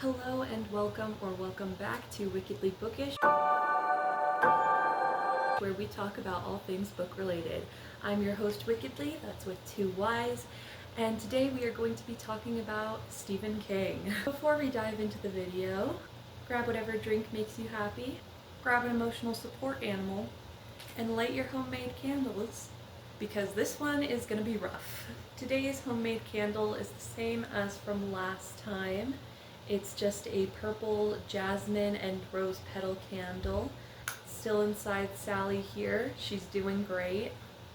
Hello and welcome back to Wickedly Bookish, where we talk about all things book related. I'm your host Wickedly, that's with two Y's, and today we are going to be talking about Stephen King. Before we dive into the video, grab whatever drink makes you happy, grab an emotional support animal, and light your homemade candles, because this one is going to be rough. Today's homemade candle is the same as from last time. It's just a purple jasmine and rose petal candle. Still inside Sally here. She's doing great.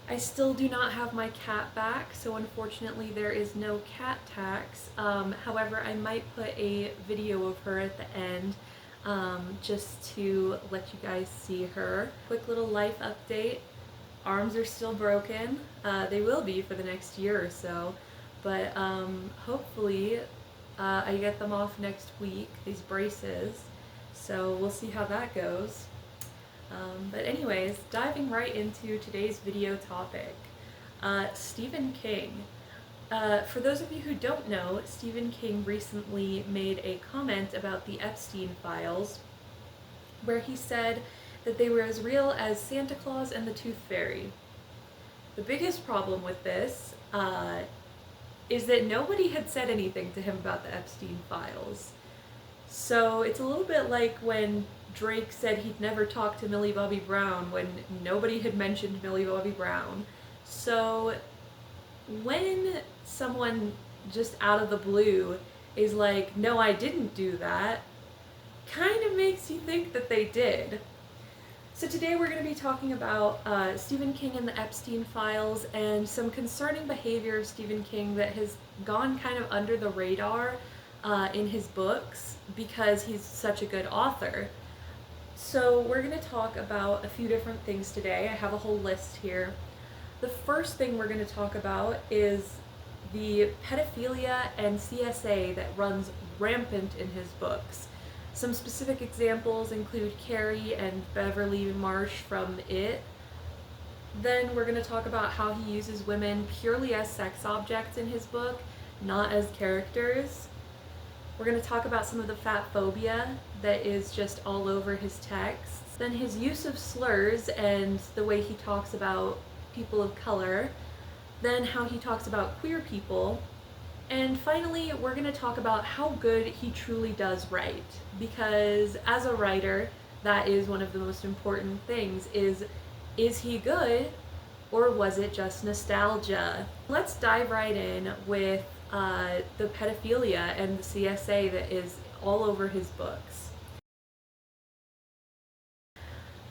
I still do not have my cat back, so unfortunately there is no cat tax. However, I might put a video of her at the end just to let you guys see her. Quick little life update. Arms are still broken. They will be for the next year or so, but hopefully I get them off next week, these braces, so we'll see how that goes. But anyways, diving right into today's video topic, Stephen King. For those of you who don't know, Stephen King recently made a comment about the Epstein Files, where he said that they were as real as Santa Claus and the Tooth Fairy. The biggest problem with this is that nobody had said anything to him about the Epstein Files. So it's a little bit like when Drake said he'd never talked to Millie Bobby Brown when nobody had mentioned Millie Bobby Brown. So when someone just out of the blue is like, no, I didn't do that, kind of makes you think that they did. So today we're going to be talking about Stephen King and the Epstein Files and some concerning behavior of Stephen King that has gone kind of under the radar in his books because he's such a good author. So we're going to talk about a few different things today. I have a whole list here. The first thing we're going to talk about is the pedophilia and CSA that runs rampant in his books. Some specific examples include Carrie and Beverly Marsh from It. Then we're going to talk about how he uses women purely as sex objects in his book, not as characters. We're going to talk about some of the fat phobia that is just all over his texts. Then his use of slurs and the way he talks about people of color. Then how he talks about queer people. And finally, we're going to talk about how good he truly does write, because as a writer, that is one of the most important things, is he good, or was it just nostalgia? Let's dive right in with the pedophilia and the CSA that is all over his books.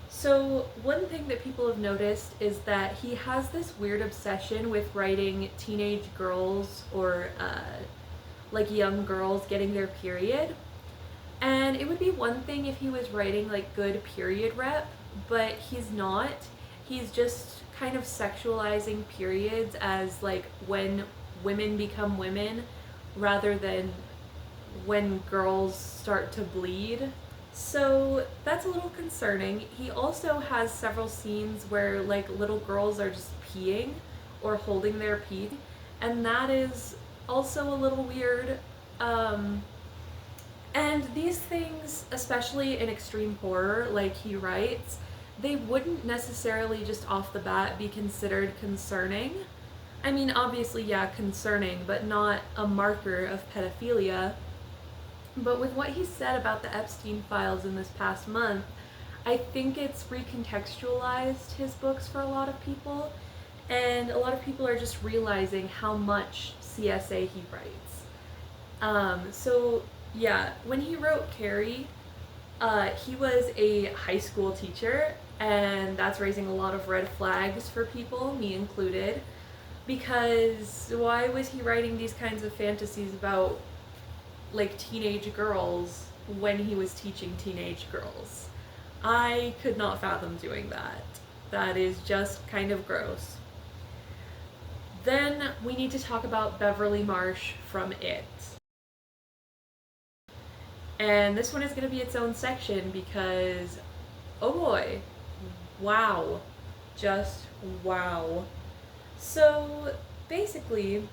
So one thing that people have noticed is that he has this weird obsession with writing teenage girls or like young girls getting their period. And it would be one thing if he was writing like good period rep, but he's not. He's just kind of sexualizing periods as like when women become women rather than when girls start to bleed. So that's a little concerning. He also has several scenes where like little girls are just peeing or holding their pee, and that is also a little weird. And these things, especially in extreme horror, like he writes, they wouldn't necessarily just off the bat be considered concerning. I mean, obviously, yeah, concerning, but not a marker of pedophilia. But with what he said about the Epstein Files in this past month, I think it's recontextualized his books for a lot of people, and a lot of people are just realizing how much CSA he writes. So yeah, when he wrote Carrie, he was a high school teacher, and that's raising a lot of red flags for people, me included, because why was he writing these kinds of fantasies about like teenage girls when he was teaching teenage girls? I could not fathom doing that. That is just kind of gross. Then we need to talk about Beverly Marsh from It. And this one is going to be its own section because, oh boy, wow, just wow. So basically,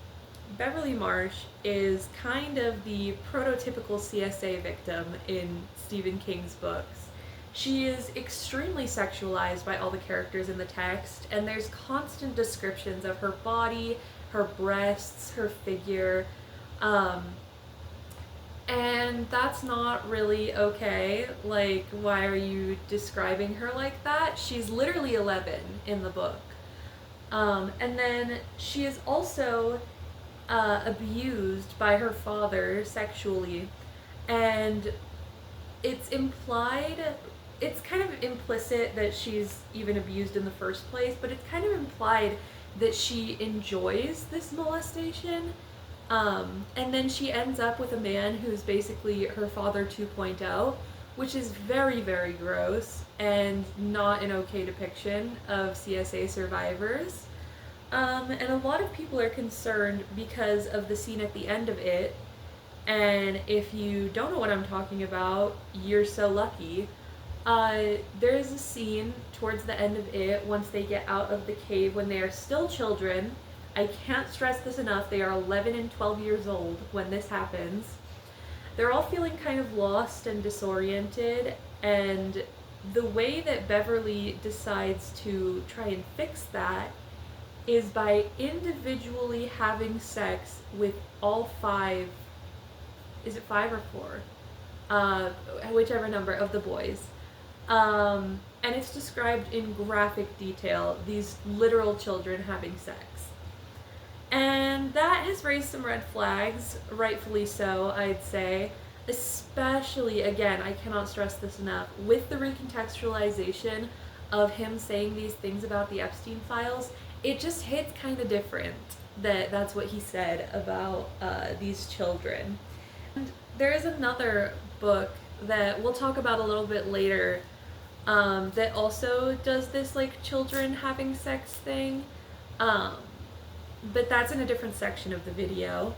Beverly Marsh is kind of the prototypical CSA victim in Stephen King's books. She is extremely sexualized by all the characters in the text, and there's constant descriptions of her body, her breasts, her figure, um, and that's not really okay. Like, why are you describing her like that? She's literally 11 in the book. And then she is also abused by her father sexually, and it's implied, it's kind of implicit that she's even abused in the first place, but it's kind of implied that she enjoys this molestation. And then she ends up with a man who's basically her father 2.0, which is very, very gross and not an okay depiction of CSA survivors. And a lot of people are concerned because of the scene at the end of it. And if you don't know what I'm talking about, you're so lucky. There's a scene towards the end of it, once they get out of the cave, when they are still children. I can't stress this enough, they are 11 and 12 years old when this happens. They're all feeling kind of lost and disoriented, and the way that Beverly decides to try and fix that is by individually having sex with all five, is it five or four? Whichever number of the boys. And it's described in graphic detail, these literal children having sex. And that has raised some red flags, rightfully so, I'd say. Especially, again, I cannot stress this enough, with the recontextualization of him saying these things about the Epstein Files, it just hits kind of different that that's what he said about these children. And there is another book that we'll talk about a little bit later that also does this like children having sex thing, but that's in a different section of the video.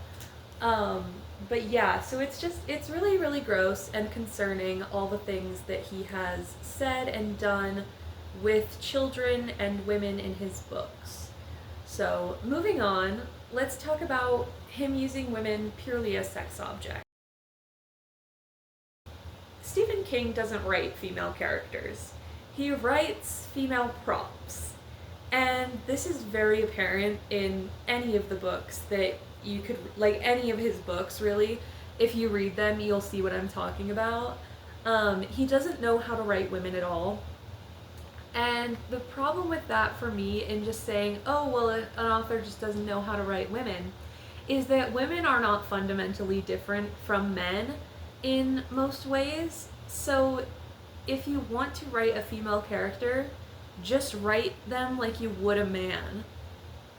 But yeah, so it's really, really gross and concerning, all the things that he has said and done with children and women in his books. So moving on, let's talk about him using women purely as sex objects. Stephen King doesn't write female characters. He writes female props. And this is very apparent in any of the books that you could, like any of his books really. If you read them, you'll see what I'm talking about. He doesn't know how to write women at all. And the problem with that for me, in just saying, oh, well, an author just doesn't know how to write women, is that women are not fundamentally different from men in most ways. So if you want to write a female character, just write them like you would a man,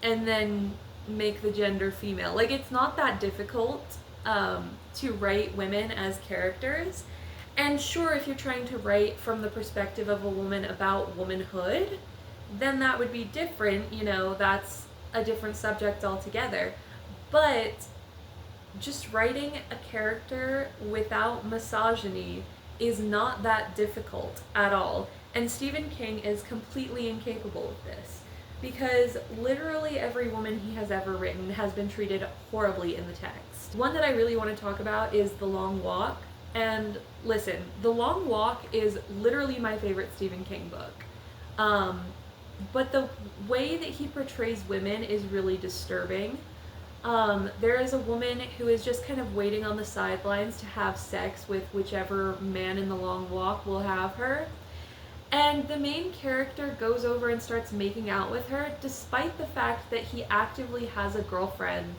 and then make the gender female. Like, it's not that difficult to write women as characters. And sure, if you're trying to write from the perspective of a woman about womanhood, then that would be different, you know, that's a different subject altogether. But just writing a character without misogyny is not that difficult at all. And Stephen King is completely incapable of this, because literally every woman he has ever written has been treated horribly in the text. One that I really want to talk about is The Long Walk. And listen, The Long Walk is literally my favorite Stephen King book. But the way that he portrays women is really disturbing. There is a woman who is just kind of waiting on the sidelines to have sex with whichever man in The Long Walk will have her. And the main character goes over and starts making out with her, despite the fact that he actively has a girlfriend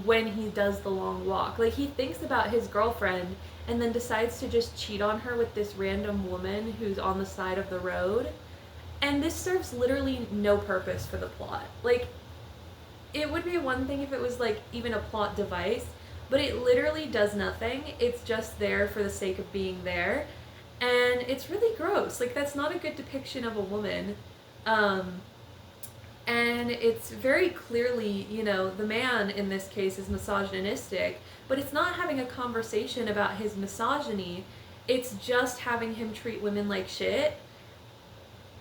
when he does The Long Walk. Like, he thinks about his girlfriend and then decides to just cheat on her with this random woman who's on the side of the road. And this serves literally no purpose for the plot. Like, it would be one thing if it was like even a plot device, but it literally does nothing. It's just there for the sake of being there. And it's really gross. Like, that's not a good depiction of a woman. And it's very clearly, you know, the man in this case is misogynistic, but it's not having a conversation about his misogyny. It's just having him treat women like shit.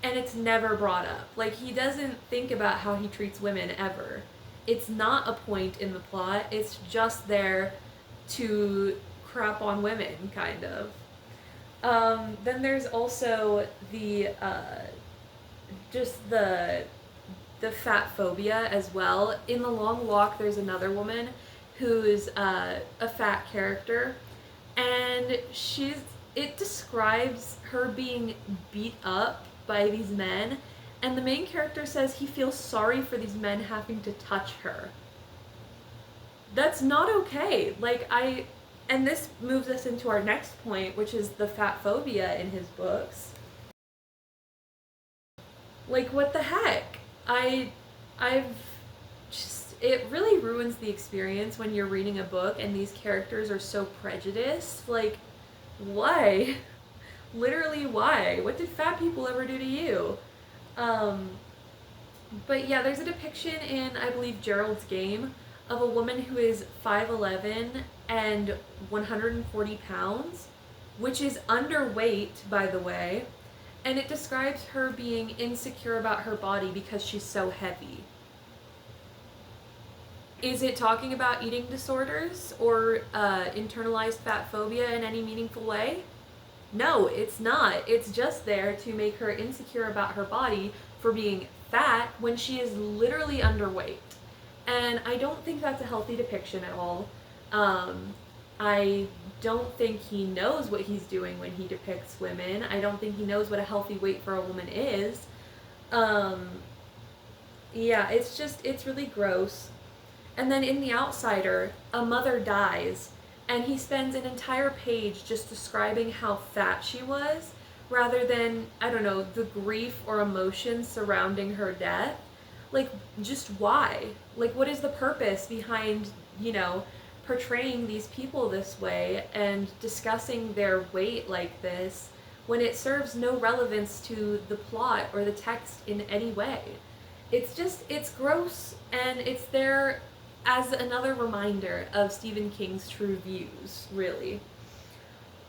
And it's never brought up. Like, he doesn't think about how he treats women ever. it's not a point in the plot, it's just there to crap on women, kind of. Then there's also the just the fat phobia as well. In The Long Walk, there's another woman who's a fat character, and it describes her being beat up by these men, and the main character says he feels sorry for these men having to touch her. That's not okay. And this moves us into our next point, which is the fat phobia in his books. Like, what the heck? I've just, it really ruins the experience when you're reading a book and these characters are so prejudiced. Like, why? Literally, why? What did fat people ever do to you? But yeah, there's a depiction in, I believe, Gerald's Game of a woman who is 5'11 and 140 pounds, which is underweight, by the way, and it describes her being insecure about her body because she's so heavy. Is it talking about eating disorders or internalized fat phobia in any meaningful way? No, it's not. It's just there to make her insecure about her body for being fat when she is literally underweight. And I don't think that's a healthy depiction at all. I don't think he knows what he's doing when he depicts women. I don't think he knows what a healthy weight for a woman is. Yeah, it's really gross. And then in The Outsider, a mother dies, and he spends an entire page just describing how fat she was, rather than, I don't know, the grief or emotion surrounding her death. Like, just why? Like, what is the purpose behind, portraying these people this way and discussing their weight like this when it serves no relevance to the plot or the text in any way? It's gross, and it's there as another reminder of Stephen King's true views, really.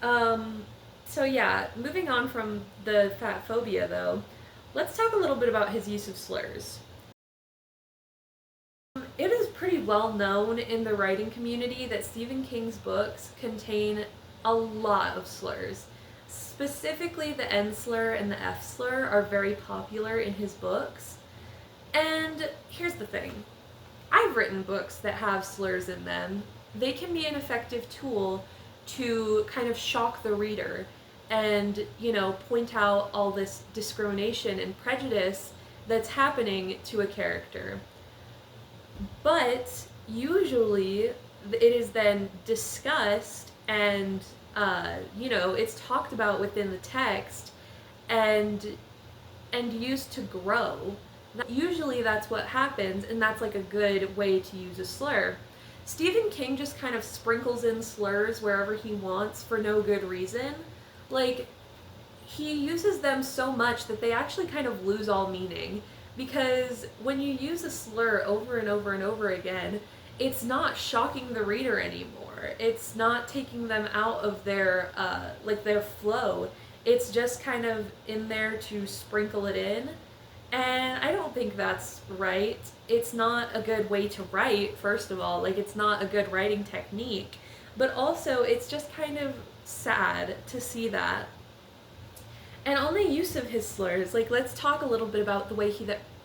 So yeah, moving on from the fat phobia though, let's talk a little bit about his use of slurs. It is pretty well known in the writing community that Stephen King's books contain a lot of slurs. Specifically, the N slur and the F slur are very popular in his books. And here's the thing. I've written books that have slurs in them. They can be an effective tool to kind of shock the reader and, point out all this discrimination and prejudice that's happening to a character. But usually it is then discussed and, it's talked about within the text and used to grow. Usually that's what happens, and that's like a good way to use a slur. Stephen King just kind of sprinkles in slurs wherever he wants for no good reason. Like, he uses them so much that they actually kind of lose all meaning. Because when you use a slur over and over and over again, it's not shocking the reader anymore. It's not taking them out of their flow. It's just kind of in there to sprinkle it in. And I don't think that's right. It's not a good way to write, first of all. Like, it's not a good writing technique. But also, it's just kind of sad to see that. And on the use of his slurs, let's talk a little bit about the way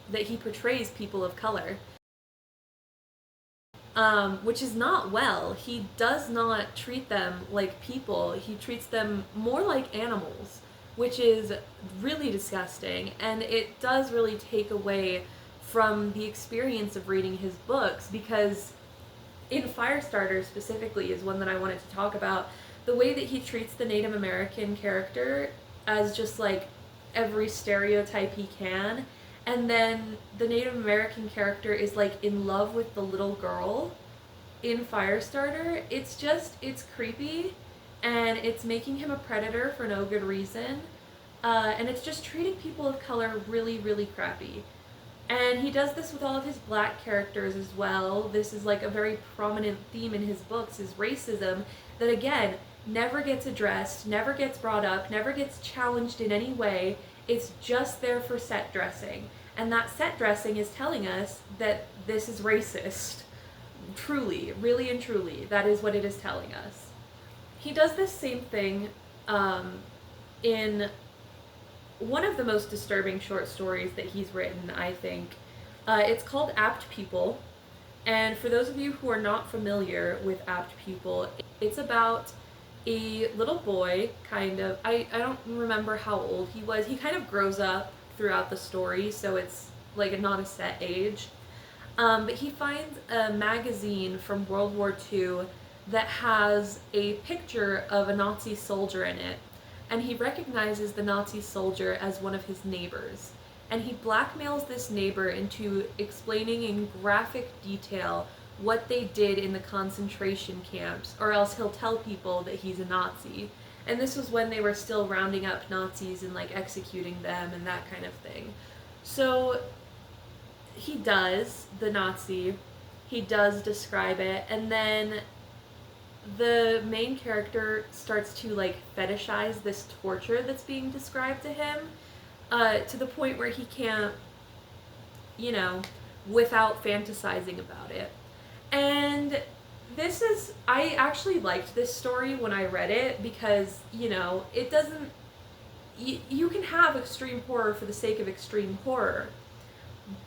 that he portrays people of color. Which is not well. He does not treat them like people. He treats them more like animals, which is really disgusting, and it does really take away from the experience of reading his books, because in Firestarter specifically is one that I wanted to talk about. The way that he treats the Native American character as just like every stereotype he can, and then the Native American character is like in love with the little girl in Firestarter. It's creepy, and it's making him a predator for no good reason, and it's just treating people of color really, really crappy. And he does this with all of his black characters as well. This is like a very prominent theme in his books, is racism, that again, never gets addressed, never gets brought up, never gets challenged in any way. It's just there for set dressing. And that set dressing is telling us that this is racist. Truly, really and truly, that is what it is telling us. He does this same thing in one of the most disturbing short stories that he's written, I think. It's called Apt People. And for those of you who are not familiar with Apt People, it's about a little boy, kind of. I don't remember how old he was. He kind of grows up throughout the story, so it's like not a set age. But he finds a magazine from World War II that has a picture of a Nazi soldier in it. And he recognizes the Nazi soldier as one of his neighbors. And he blackmails this neighbor into explaining in graphic detail what they did in the concentration camps, or else he'll tell people that he's a Nazi. And this was when they were still rounding up Nazis and like executing them and that kind of thing. So he does, the Nazi, he does describe it, and then the main character starts to like fetishize this torture that's being described to him, to the point where he can't, without fantasizing about it. And this is, I actually liked this story when I read it because, it doesn't, you can have extreme horror for the sake of extreme horror,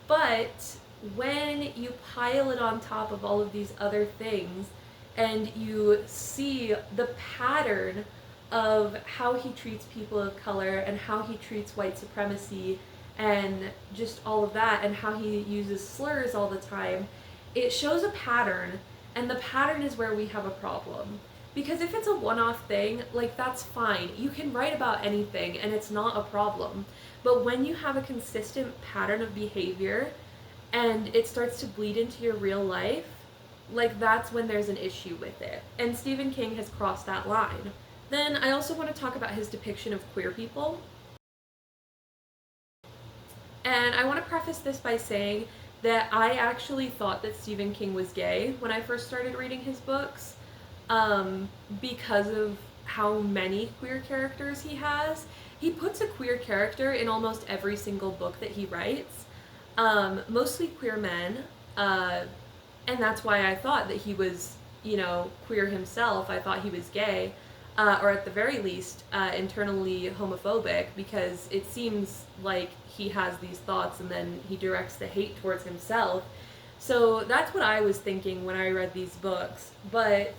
but when you pile it on top of all of these other things and you see the pattern of how he treats people of color and how he treats white supremacy and just all of that and how he uses slurs all the time, it shows a pattern, and the pattern is where we have a problem. Because if it's a one-off thing, like, that's fine. You can write about anything and it's not a problem. But when you have a consistent pattern of behavior and it starts to bleed into your real life, like, that's when there's an issue with it. And Stephen King has crossed that line. Then I also want to talk about his depiction of queer people. And I want to preface this by saying that I actually thought that Stephen King was gay when I first started reading his books, because of how many queer characters he has. He puts a queer character in almost every single book that he writes, mostly queer men, and that's why I thought that he was, queer himself. I thought he was gay, or at the very least, internally homophobic, because it seems like he has these thoughts and then he directs the hate towards himself. So that's what I was thinking when I read these books, but,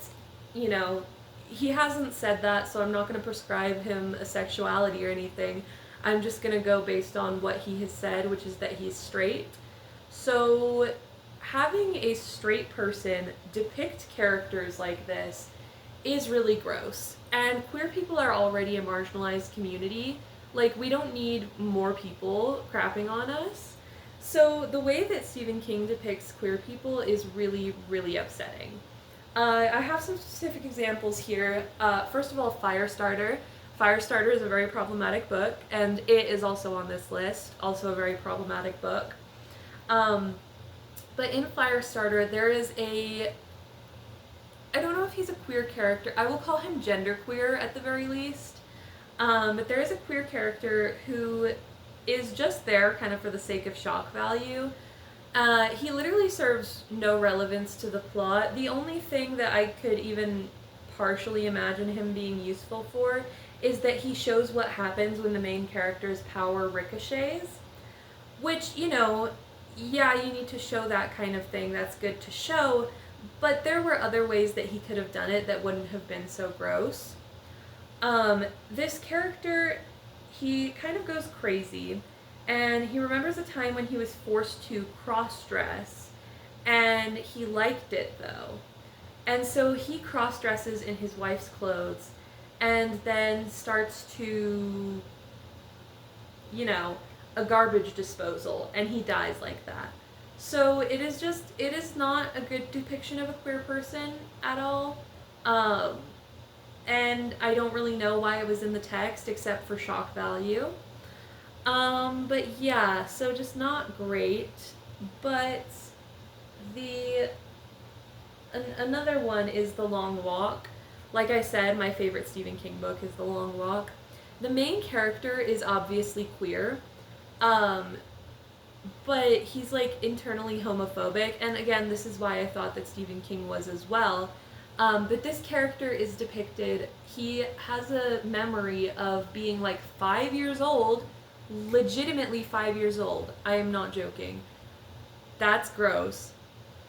he hasn't said that, so I'm not going to prescribe him a sexuality or anything. I'm just going to go based on what he has said, which is that he's straight. So having a straight person depict characters like this is really gross. And queer people are already a marginalized community. Like, we don't need more people crapping on us. So the way that Stephen King depicts queer people is really, really upsetting. I have some specific examples here. First of all, Firestarter. Firestarter is a very problematic book, and it is also on this list, also a very problematic book. But in Firestarter, there is I don't know if he's a queer character. I will call him genderqueer at the very least. But there is a queer character who is just there kind of for the sake of shock value. He literally serves no relevance to the plot. The only thing that I could even partially imagine him being useful for is that he shows what happens when the main character's power ricochets. Which, yeah, you need to show that kind of thing. That's good to show. But there were other ways that he could have done it that wouldn't have been so gross. This character, he kind of goes crazy, and he remembers a time when he was forced to cross-dress, and he liked it, though. And so he cross-dresses in his wife's clothes, and then starts to, a garbage disposal, and he dies like that. So it is not a good depiction of a queer person at all. And I don't really know why it was in the text except for shock value. But yeah, so just not great. But another one is The Long Walk. Like I said, my favorite Stephen King book is The Long Walk. The main character is obviously queer. but he's like internally homophobic, and again, this is why I thought that Stephen King was as well. But this character is depicted, he has a memory of being like 5 years old, legitimately 5 years old. I am not joking. That's gross.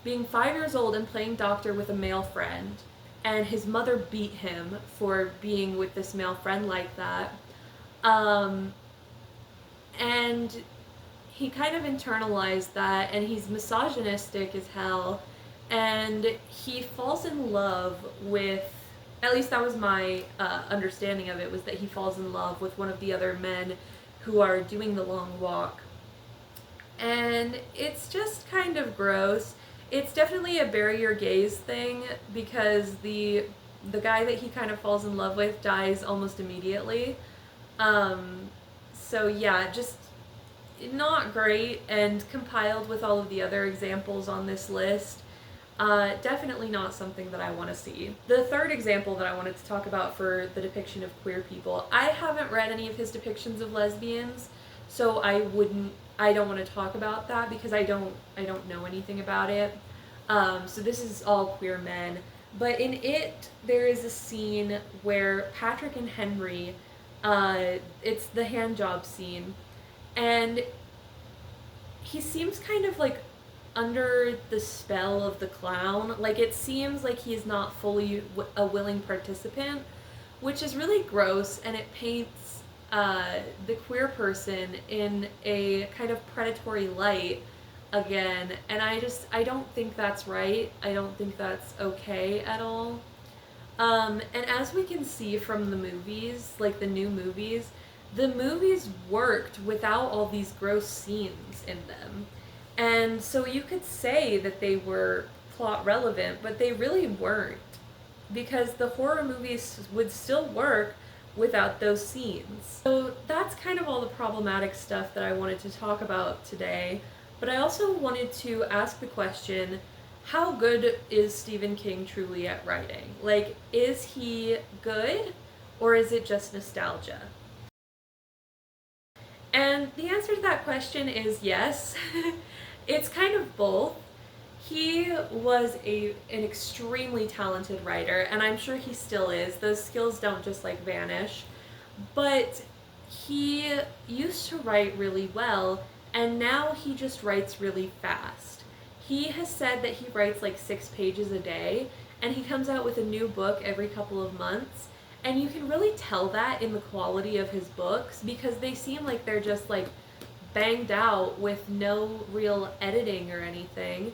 Being 5 years old and playing doctor with a male friend, and his mother beat him for being with this male friend like that. Um, and he kind of internalized that, and he's misogynistic as hell, and he falls in love with, at least that was my understanding of it, was that he falls in love with one of the other men who are doing the long walk. And it's just kind of gross. It's definitely a bury your gaze thing, because the guy that he kind of falls in love with dies almost immediately. So yeah, just not great, and compiled with all of the other examples on this list, definitely not something that I want to see. The third example that I wanted to talk about for the depiction of queer people, I haven't read any of his depictions of lesbians, so I don't want to talk about that because I don't know anything about it. So this is all queer men. But in it, there is a scene where Patrick and Henry, it's the hand job scene, and he seems kind of like under the spell of the clown. Like, it seems like he's not fully a willing participant, which is really gross, and it paints the queer person in a kind of predatory light again, and I don't think that's right. I don't think that's okay at all. And as we can see from the movies, like the new movies, the movies worked without all these gross scenes in them. And so you could say that they were plot relevant, but they really weren't. Because the horror movies would still work without those scenes. So that's kind of all the problematic stuff that I wanted to talk about today. But I also wanted to ask the question, how good is Stephen King truly at writing? Like, is he good, or is it just nostalgia? And the answer to that question is yes. It's kind of both. He was an extremely talented writer, and I'm sure he still is. Those skills don't just like vanish. But he used to write really well, and now he just writes really fast. He has said that he writes like 6 pages a day, and he comes out with a new book every couple of months. And you can really tell that in the quality of his books, because they seem like they're just like banged out with no real editing or anything.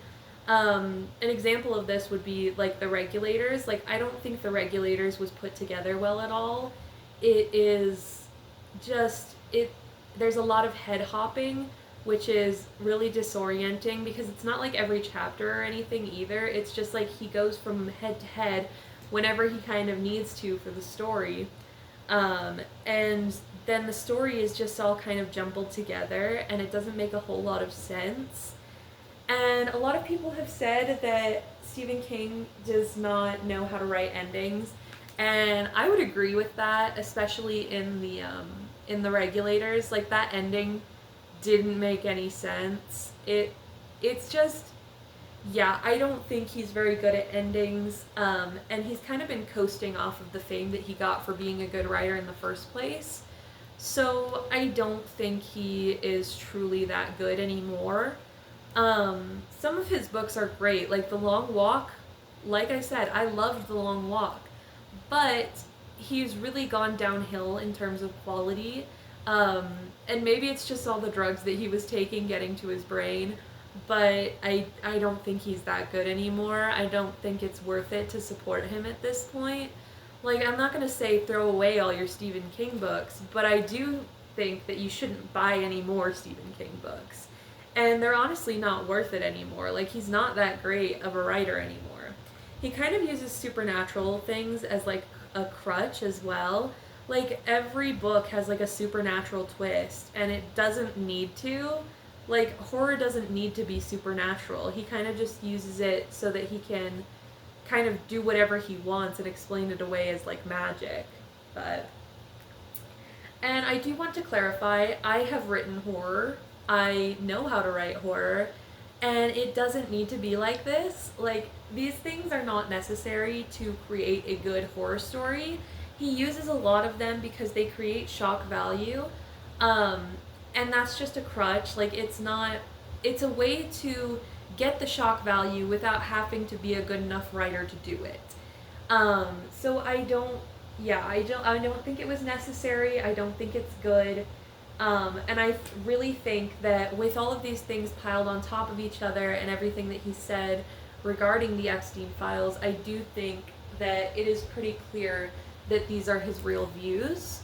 An example of this would be like The Regulators. Like, I don't think The Regulators was put together well at all. It is just, there's a lot of head hopping, which is really disorienting, because it's not like every chapter or anything either. It's just like he goes from head to head whenever he kind of needs to for the story. And then the story is just all kind of jumbled together, and it doesn't make a whole lot of sense. And a lot of people have said that Stephen King does not know how to write endings, and I would agree with that, especially in the Regulators. Like, that ending didn't make any sense. It's just, yeah, I don't think he's very good at endings, and he's kind of been coasting off of the fame that he got for being a good writer in the first place. So I don't think he is truly that good anymore. Some of his books are great, like The Long Walk. Like I said, I loved The Long Walk, but he's really gone downhill in terms of quality, and maybe it's just all the drugs that he was taking getting to his brain, but I don't think he's that good anymore. I don't think it's worth it to support him at this point. Like, I'm not going to say throw away all your Stephen King books, but I do think that you shouldn't buy any more Stephen King books. And they're honestly not worth it anymore. Like, he's not that great of a writer anymore. He kind of uses supernatural things as like a crutch as well. Like, every book has like a supernatural twist, and it doesn't need to. Like, horror doesn't need to be supernatural. He kind of just uses it so that he can kind of do whatever he wants and explain it away as like magic. And I do want to clarify, I have written horror, I know how to write horror, and it doesn't need to be like this. Like, these things are not necessary to create a good horror story. He uses a lot of them because they create shock value. Um, and that's just a crutch. Like, it's a way to get the shock value without having to be a good enough writer to do it. So I don't think it was necessary. I don't think it's good. And I really think that with all of these things piled on top of each other and everything that he said regarding the Epstein Files, I do think that it is pretty clear that these are his real views,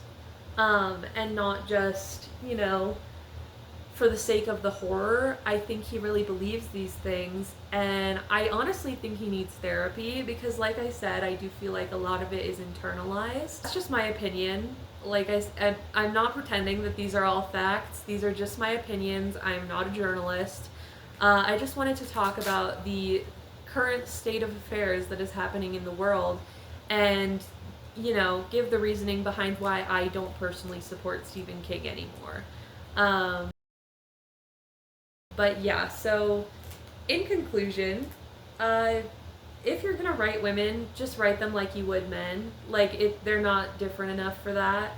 and not just, for the sake of the horror. I think he really believes these things, and I honestly think he needs therapy because, like I said, I do feel like a lot of it is internalized. That's just my opinion. Like I said, I'm not pretending that these are all facts. These are just my opinions. I'm not a journalist. I just wanted to talk about the current state of affairs that is happening in the world and, give the reasoning behind why I don't personally support Stephen King anymore. But yeah, so in conclusion, if you're gonna write women, just write them like you would men. Like, they're not different enough for that.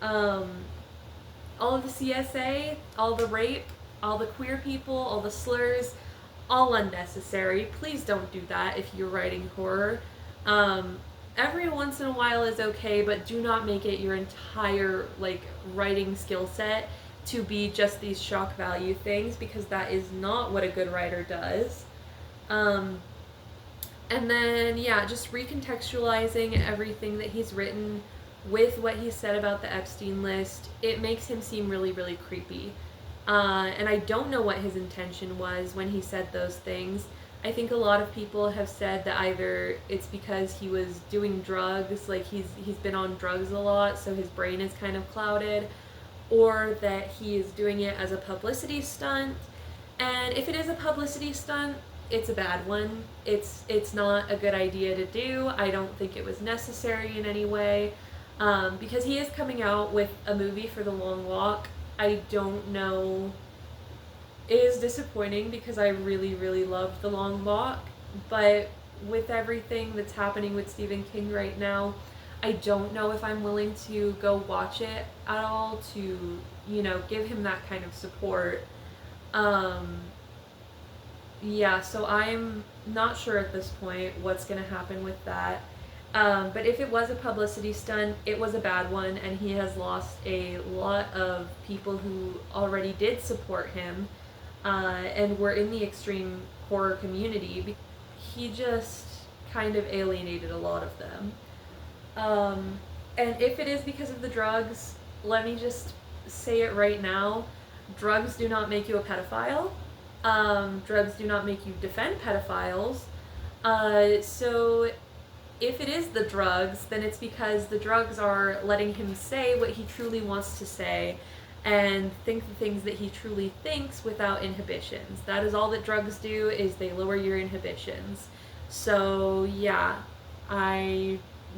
All of the CSA, all the rape, all the queer people, all the slurs, all unnecessary. Please don't do that if you're writing horror. Every once in a while is okay, but do not make it your entire, writing skill set to be just these shock value things, because that is not what a good writer does. And then, yeah, just recontextualizing everything that he's written with what he said about the Epstein list, it makes him seem really, really creepy. And I don't know what his intention was when he said those things. I think a lot of people have said that either it's because he was doing drugs, like he's been on drugs a lot, so his brain is kind of clouded, or that he is doing it as a publicity stunt. And if it is a publicity stunt, it's a bad one. It's not a good idea to do. I don't think it was necessary in any way, because he is coming out with a movie for The Long Walk. I don't know. It is disappointing because I really, really loved The Long Walk, but with everything that's happening with Stephen King right now, I don't know if I'm willing to go watch it at all to, give him that kind of support. Yeah, so I'm not sure at this point what's going to happen with that. But if it was a publicity stunt, it was a bad one, and he has lost a lot of people who already did support him, and were in the extreme horror community. He just kind of alienated a lot of them. And if it is because of the drugs, let me just say it right now. Drugs do not make you a pedophile. Drugs do not make you defend pedophiles. So if it is the drugs, then it's because the drugs are letting him say what he truly wants to say and think the things that he truly thinks without inhibitions. That is all that drugs do, is they lower your inhibitions. So yeah,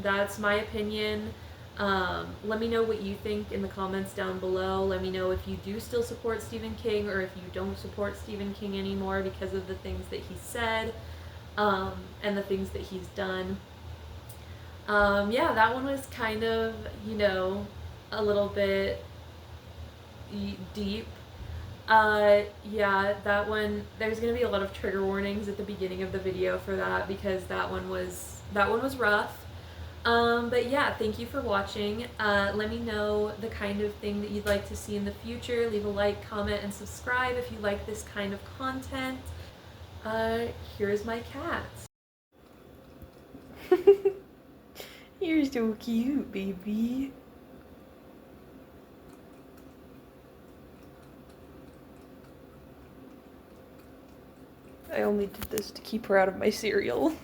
that's my opinion. Let me know what you think in the comments down below. Let me know if you do still support Stephen King, or if you don't support Stephen King anymore because of the things that he said, and the things that he's done. Yeah, that one was kind of, a little bit deep. Yeah, that one, there's gonna be a lot of trigger warnings at the beginning of the video for that, because that one was rough. But yeah, thank you for watching. Let me know the kind of thing that you'd like to see in the future. Leave a like, comment, and subscribe if you like this kind of content. Here's my cats. You're so cute, baby. I only did this to keep her out of my cereal.